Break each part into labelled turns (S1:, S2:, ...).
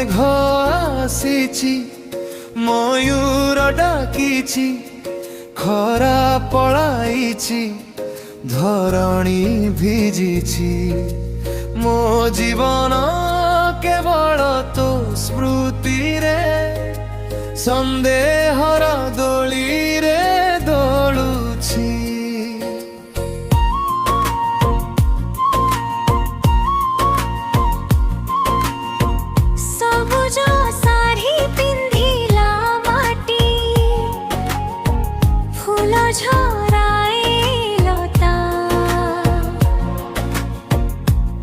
S1: मेघ आसीची मयूर डाकीची खरा पळाईची धरणी भिजिची मो जीवन केवल तो स्मृति रे संदेहर दोली रे दोलुची।
S2: सबुज साड़ी पिंधिला माटी फूल झराए लता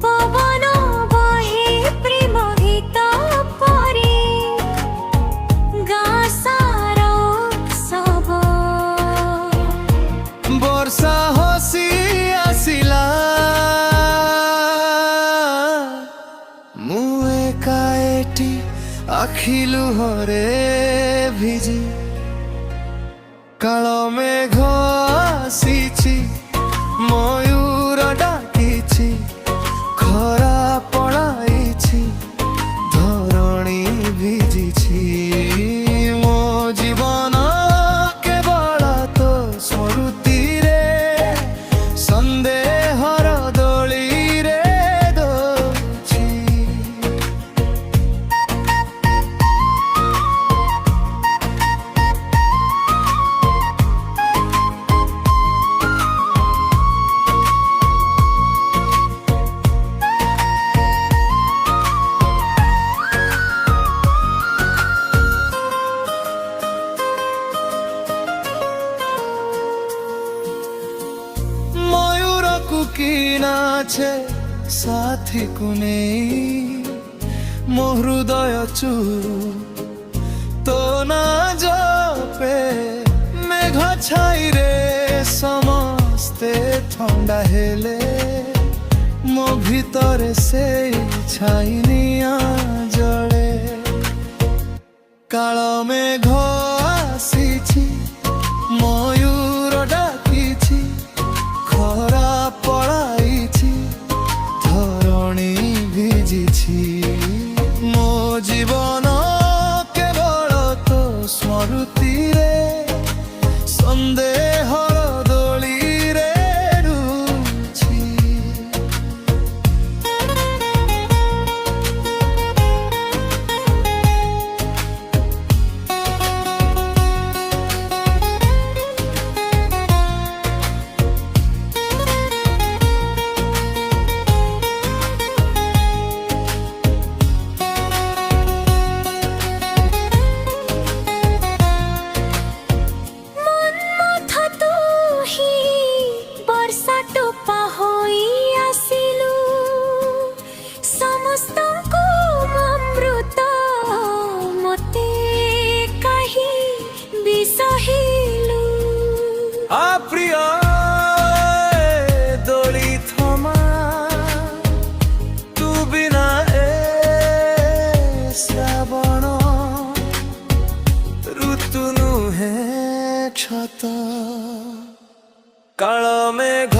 S2: पवन बहे प्रेम गीत परी गाँ सारा सब
S1: वर्षा हसी आसिला मुए काएटी आखि लुहरे भिजी काल मेघ आसीची मयूर डाकीची खरा पळाईची धरणी भिजिची मो जीवन केवल तो स्मृति रे संदेहर दोली रे दोलुची। मयूर कुकिना छे साथी कुने मो हृदय चूरू तो ना जपे मेघ छाई रे समस्ते ठंडा हेले मो भीतर से छाइनिया जले काल मेघ आसीची मयूर डाकीची खरा पळाईची धरणी भिजिची मो जीवन केवल तो स्मृति रे संदेहर दोली रे रुची। प्रिय दोली थमा तू बिना ए श्रावण ऋतु नुहे क्षत काल मेघ